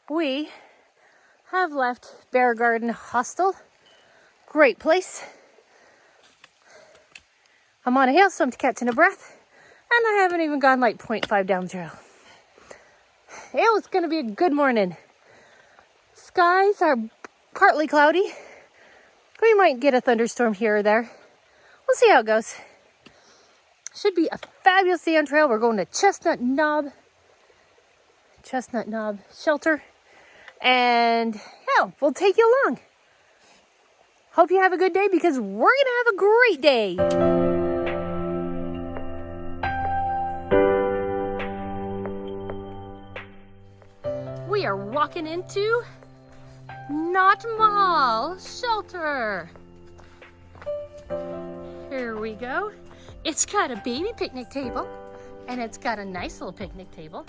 we have left Bear Garden Hostel. Great place. I'm on a hill, so I'm catching a breath. And I haven't even gone like 0.5 down the trail. It was going to be a good morning. Skies are partly cloudy. We might get a thunderstorm here or there. We'll see how it goes. Should be a fabulous day on trail. We're going to Chestnut Knob Shelter. And yeah, we'll take you along. Hope you have a good day because we're going to have a great day. We are walking into Knot Mall Shelter. Here we go. It's got a baby picnic table and it's got a nice little picnic table.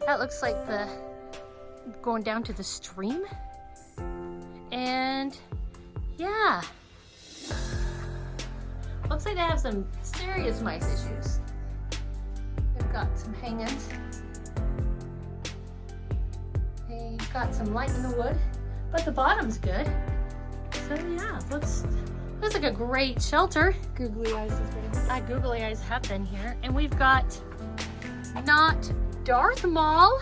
That looks like the going down to the stream. And yeah, looks like they have some serious mice issues. They've got some hang-ins. They've got some light in the wood, but the bottom's good. So yeah, looks like a great shelter. Googly eyes has been here. Googly eyes have been here, and we've got Not Darth Mall.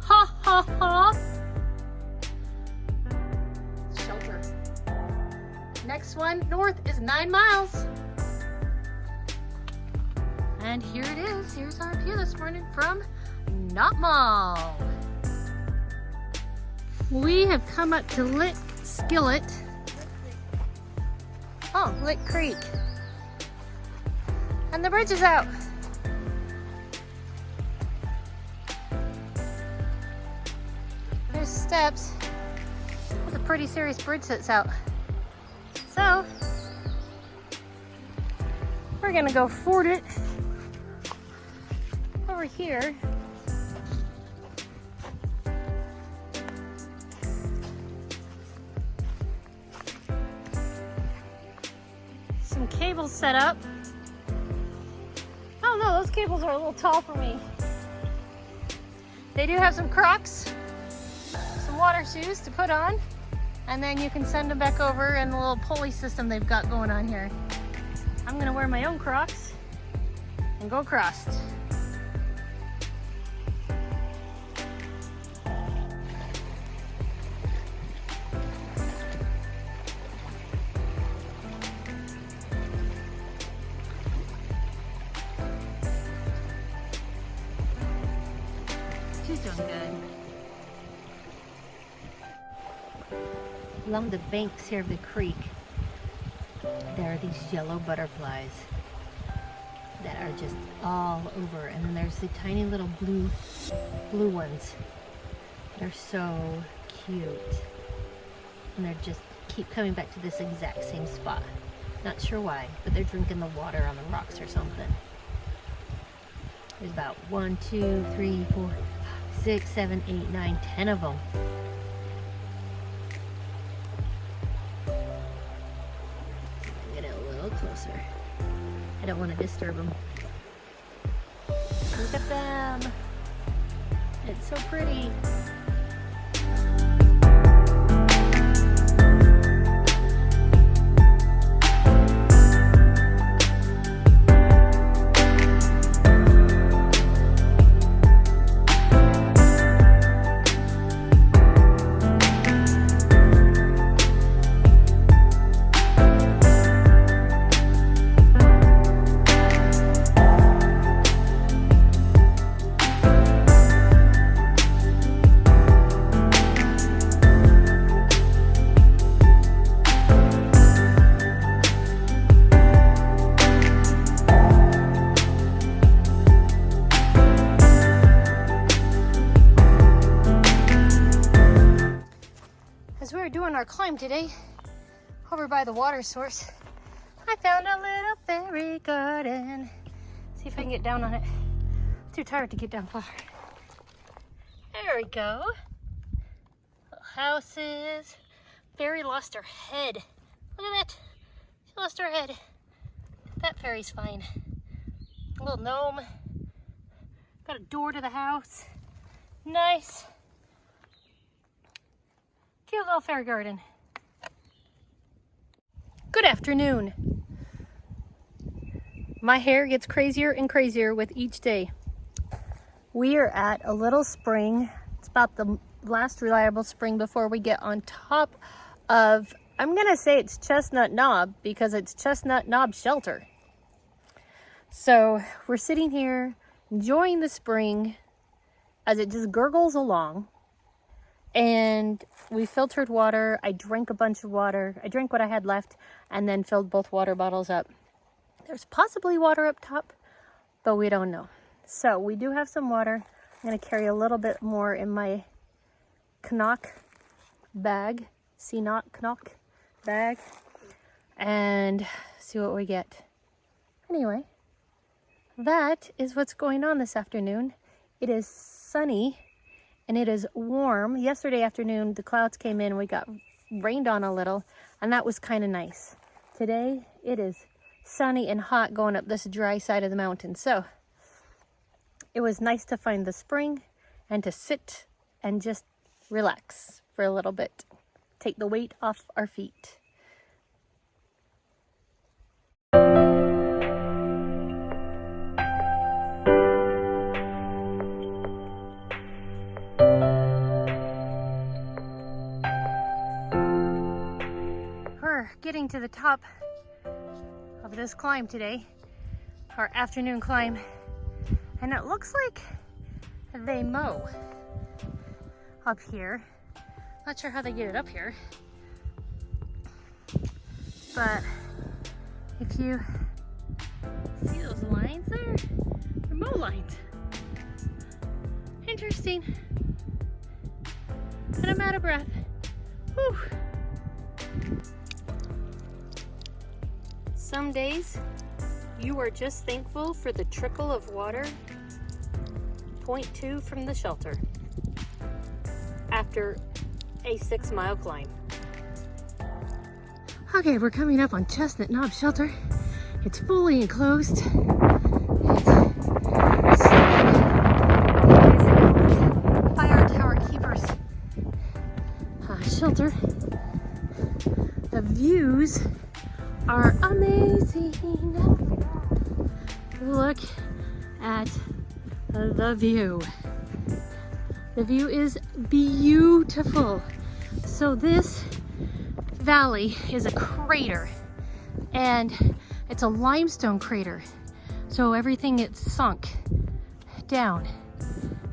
Ha ha ha. Shelter. Next one north is 9 miles. And here it is. Here's our view this morning from Knot Mall. We have come up to Lick Creek. And the bridge is out. There's steps. There's a pretty serious bridge that's out. So, we're gonna go ford it over here. Some cables set up. Oh no, those cables are a little tall for me. They do have some Crocs, some water shoes to put on, and then you can send them back over in the little pulley system they've got going on here. I'm gonna wear my own Crocs and go across. She's doing good. Along the banks here of the creek, there are these yellow butterflies that are just all over, and then there's the tiny little blue ones. They're so cute, and they're just keep coming back to this exact same spot. Not sure why, but they're drinking the water on the rocks or something. There's about 1, 2, 3, 4, 6, 7, 8, 9, 10 of them. Get it a little closer. I don't want to disturb them. Look at them. It's so pretty. As we were doing our climb today, over by the water source, I found a little fairy garden. See if I can get down on it. Too tired to get down far. There we go. Little houses. Fairy lost her head. Look at that. She lost her head. That fairy's fine. A little gnome. Got a door to the house. Nice. Cute little fairy garden. Good afternoon. My hair gets crazier and crazier with each day. We are at a little spring. It's about the last reliable spring before we get on top of, I'm gonna say it's Chestnut Knob because it's Chestnut Knob Shelter. So we're sitting here enjoying the spring as it just gurgles along. And we filtered water. I drank a bunch of water. I drank what I had left and then filled both water bottles up. There's possibly water up top, but we don't know. So we do have some water. I'm gonna carry a little bit more in my knock bag, knock bag, and see what we get. Anyway, that is what's going on this afternoon. It is sunny and it is warm. Yesterday afternoon, the clouds came in, we got rained on a little, and that was kind of nice. Today, it is sunny and hot going up this dry side of the mountain. So it was nice to find the spring and to sit and just relax for a little bit. Take the weight off our feet. We're getting to the top of this climb today, our afternoon climb, and it looks like they mow up here. Not sure how they get it up here, but if you see those lines there, they're mow lines. Interesting. And I'm out of breath. Whew. Some days you are just thankful for the trickle of water 0.2 from the shelter after a 6-mile climb. Okay, we're coming up on Chestnut Knob Shelter. It's fully enclosed. It's fire tower keepers shelter. The views are amazing. Look at the view. The view is beautiful. So this valley is a crater, and it's a limestone crater. So everything gets sunk down,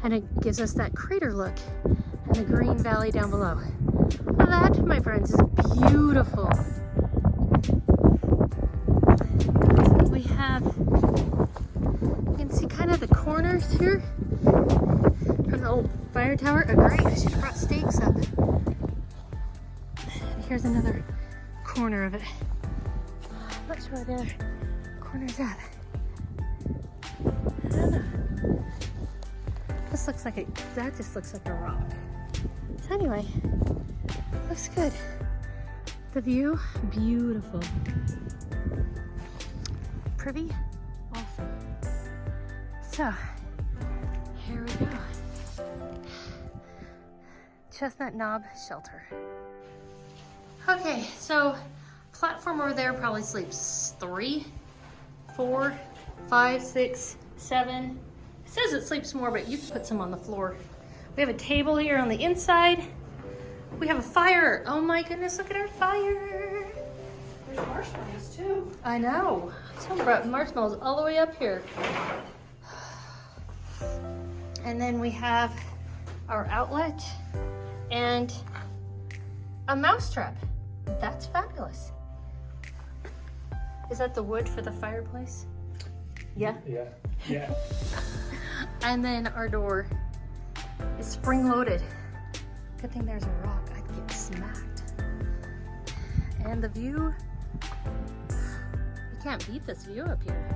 and it gives us that crater look and the green valley down below. That, my friends, is beautiful. We have, you can see kind of the corners here from the old fire tower. Oh great, I should have brought stakes up. And here's another corner of it. I'm not sure where the other corner's at. I don't know. This looks like that just looks like a rock. So anyway, looks good. The view, beautiful. Pretty awesome. So, here we go. Chestnut Knob Shelter. Okay, so platform over there probably sleeps 3, 4, 5, 6, 7. It says it sleeps more, but you can put some on the floor. We have a table here on the inside. We have a fire. Oh my goodness, look at our fire. There's marshmallows too. I know. Someone brought marshmallows all the way up here. And then we have our outlet and a mousetrap. That's fabulous. Is that the wood for the fireplace? Yeah? Yeah. And then our door is spring loaded. Good thing there's a rock. I'd get smacked. And the view, you can't beat this view up here.